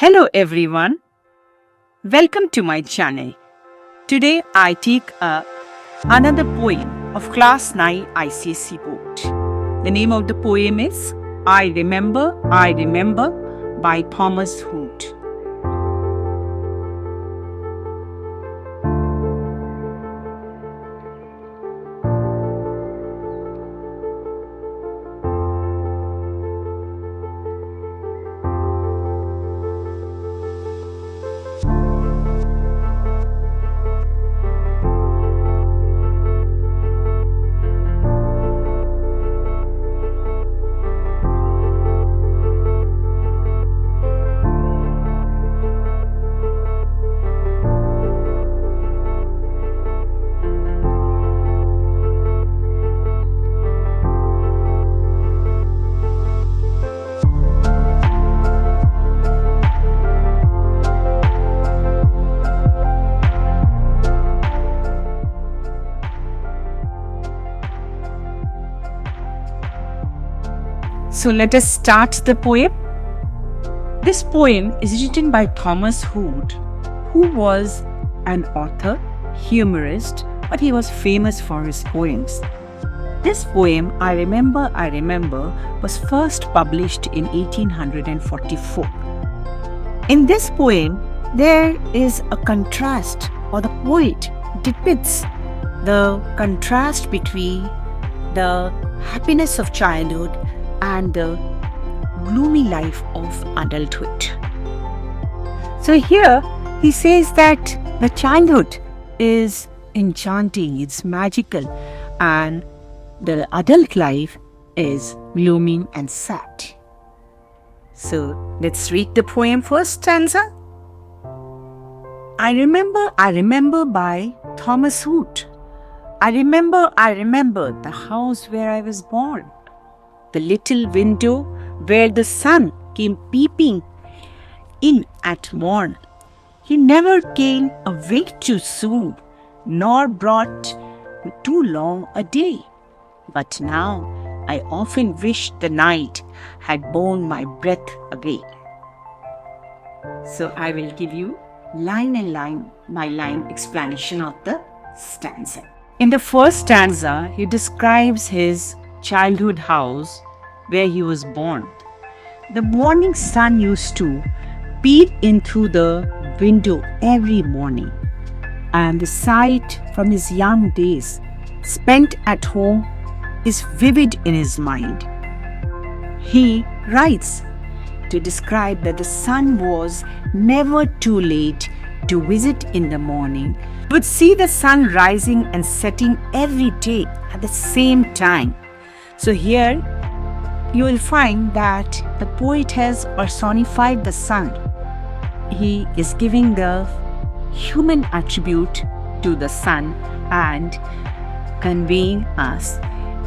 Hello everyone, welcome to my channel. Today I take another poem of class 9 ICSE board. The name of the poem is I Remember by Thomas Hood. So let us start the poem. This poem is written by Thomas Hood, who was an author, humorist, but he was famous for his poems. This poem, I Remember, was first published in 1844. In this poem, there is a contrast, or the poet depicts the contrast between the happiness of childhood and the gloomy life of adulthood. So here he says that the childhood is enchanting, it's magical, and the adult life is gloomy and sad. So let's read the poem first stanza. I remember by Thomas Hood. I remember the house where I was born. The little window where the sun came peeping in at morn. He never came away too soon, nor brought too long a day. But now I often wish the night had borne my breath away. So I will give you line by line explanation of the stanza. In the first stanza, he describes his childhood house where he was born. The morning sun used to peep in through the window every morning, and the sight from his young days spent at home is vivid in his mind. He writes to describe that the sun was never too late to visit in the morning. He would see the sun rising and setting every day at the same time. So here you will find that the poet has personified the sun. He is giving the human attribute to the sun and conveying us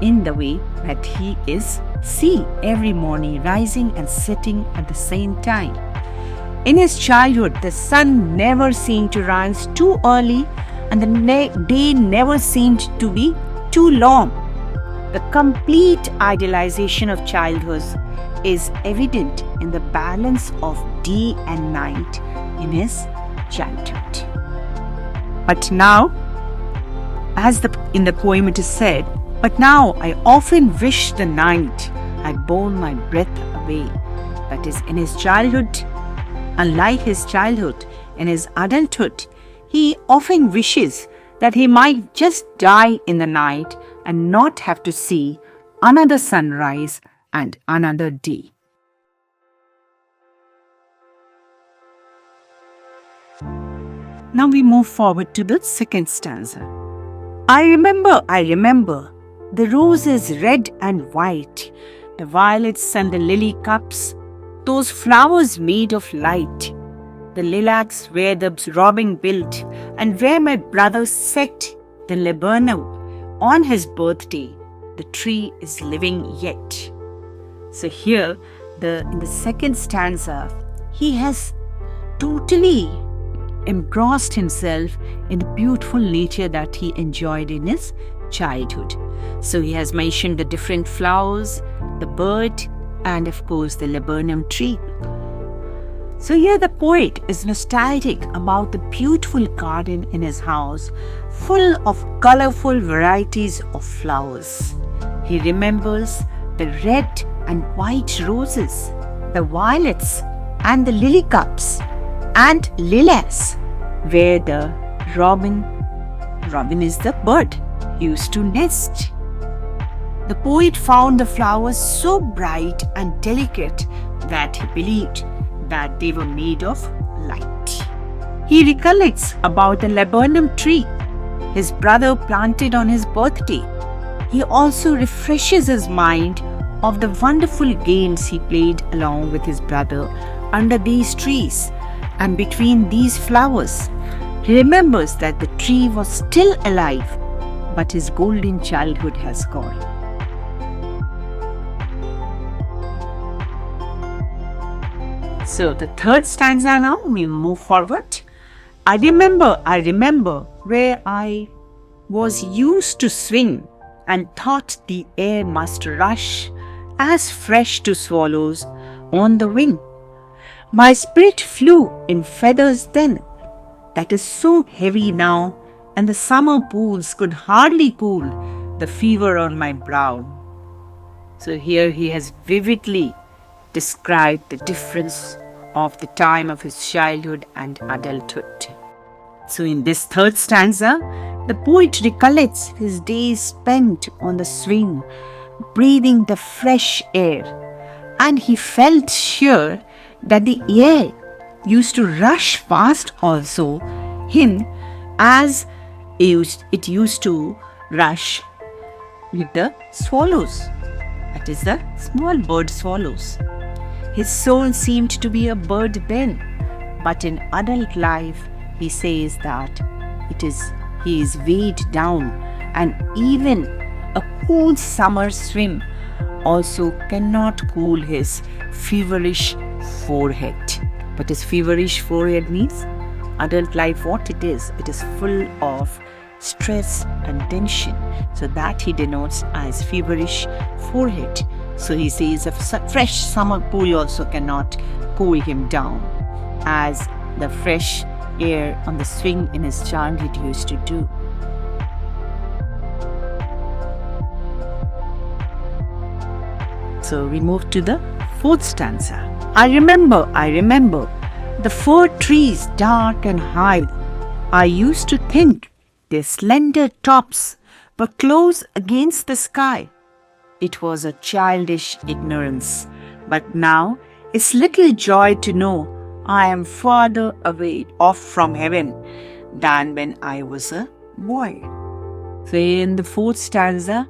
in the way that he is seen every morning rising and setting at the same time. In his childhood, the sun never seemed to rise too early and the day never seemed to be too long. The complete idealization of childhood is evident in the balance of day and night in his childhood. But now, as in the poem it is said, but now I often wish the night had borne my breath away. That is, in his childhood, unlike his childhood, in his adulthood, he often wishes that he might just die in the night and not have to see another sunrise and another day. Now we move forward to the second stanza. I remember, the roses red and white, the violets and the lily cups, those flowers made of light, the lilacs where the robin built, and where my brother set the laburnum. On his birthday, the tree is living yet. So here, in the second stanza, he has totally engrossed himself in the beautiful nature that he enjoyed in his childhood. So he has mentioned the different flowers, the bird, and of course the laburnum tree. So here the poet is nostalgic about the beautiful garden in his house, full of colorful varieties of flowers. He remembers the red and white roses, the violets and the lily cups and lilacs, where the robin is the bird, used to nest. The poet found the flowers so bright and delicate that he believed that they were made of light. He recollects about the laburnum tree his brother planted on his birthday. He also refreshes his mind of the wonderful games he played along with his brother under these trees and between these flowers. He remembers that the tree was still alive, but his golden childhood has gone. So the third stanza now, we move forward. I remember where I was used to swing and thought the air must rush as fresh to swallows on the wing. My spirit flew in feathers then, that is so heavy now, and the summer pools could hardly cool the fever on my brow. So here he has vividly described the difference of the time of his childhood and adulthood. So in this third stanza, the poet recollects his days spent on the swing, breathing the fresh air, and he felt sure that the air used to rush fast also him as it used to rush with the swallows, that is the small bird swallows. His soul seemed to be a bird then, but in adult life he says that he is weighed down, and even a cool summer swim also cannot cool his feverish forehead. But his feverish forehead means adult life, what it is full of stress and tension. So that he denotes as feverish forehead. So he says a fresh summer pool also cannot cool him down, as the fresh air on the swing in his childhood used to do. So we move to the fourth stanza. I remember the fir trees dark and high. I used to think their slender tops were close against the sky. It was a childish ignorance, but now it's little joy to know I am farther away off from heaven than when I was a boy. So in the fourth stanza,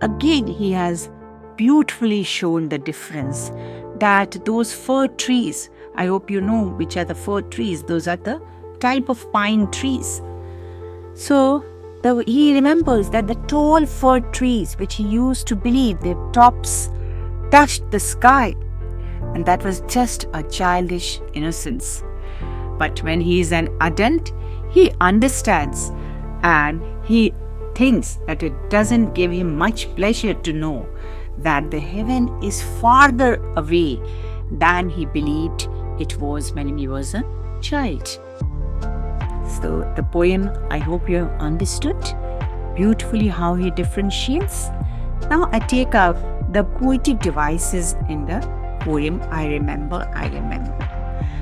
again he has beautifully shown the difference, that those fir trees, I hope you know which are the fir trees, those are the type of pine trees. So he remembers that the tall fir trees which he used to believe their tops touched the sky, and that was just a childish innocence. But when he is an adult, he understands and he thinks that it doesn't give him much pleasure to know that the heaven is farther away than he believed it was when he was a child. So the poem, I hope you have understood beautifully how he differentiates. Now I take out the poetic devices in the poem I remember.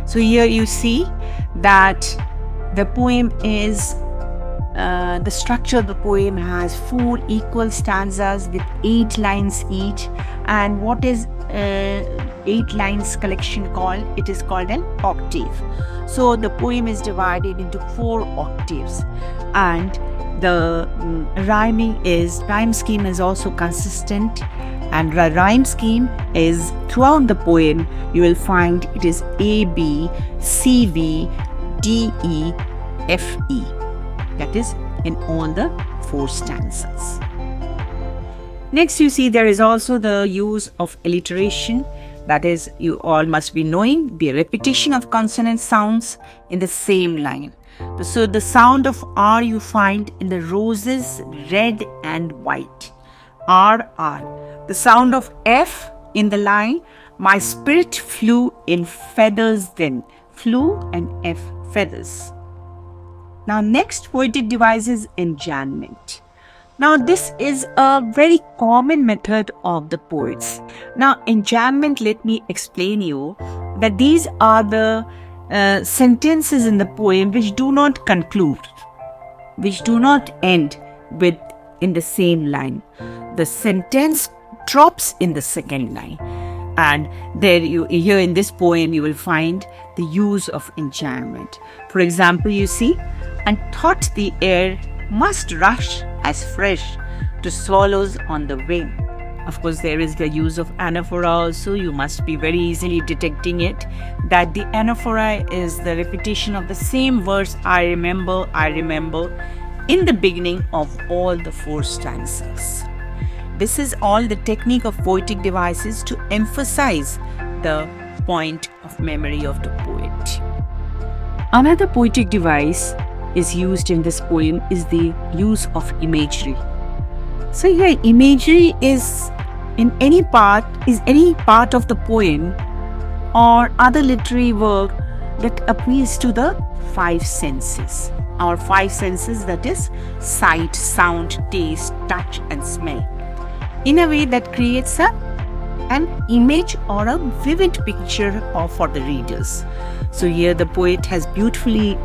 So here you see that the poem is the structure of the poem has 4 equal stanzas with 8 lines each. And what is 8 lines collection called? It is called an octave. So the poem is divided into 4 octaves, and the rhyme scheme is also consistent, and the rhyme scheme is throughout the poem you will find it is A, B, C, V, D, E, F, E. That is in all the 4 stanzas. Next you see there is also the use of alliteration. That is, you all must be knowing the repetition of consonant sounds in the same line. So the sound of R you find in the roses, red and white. R, R. The sound of F in the line My spirit flew in feathers then. Flew and F feathers. Now next poetic device is enjambment. Now this is a very common method of the poets. Now enjambment, let me explain you that these are the sentences in the poem which do not conclude, which do not end with in the same line. The sentence drops in the second line. And here in this poem, you will find the use of enjambment. For example, you see, and thought the air must rush as fresh to swallows on the wing. Of course, there is the use of anaphora also. You must be very easily detecting it, that the anaphora is the repetition of the same verse, I remember, in the beginning of all the 4 stanzas. This is all the technique of poetic devices to emphasize the point of memory of the poet. Another poetic device is used in this poem is the use of imagery. So here imagery is any part of the poem or other literary work that appeals to the 5 senses. Our 5 senses, that is sight, sound, taste, touch and smell, in a way that creates an image or a vivid picture for the readers. So here the poet has beautifully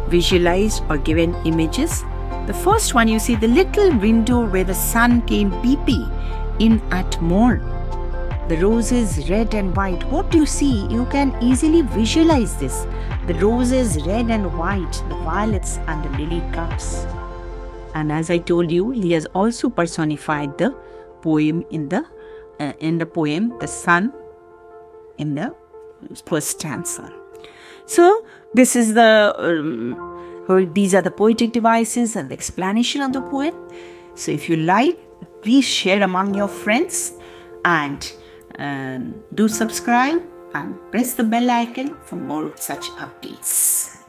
visualized or given images. The first one, you see the little window where the sun came peeping in at morn. The roses red and white. What do you see? You can easily visualize this. The roses red and white, the violets and the lily cups. And as I told you, he has also personified the poem in the poem, the sun, in the first stanza. So this is these are the poetic devices and the explanation of the poem. So if you like, please share among your friends and do subscribe and press the bell icon for more such updates.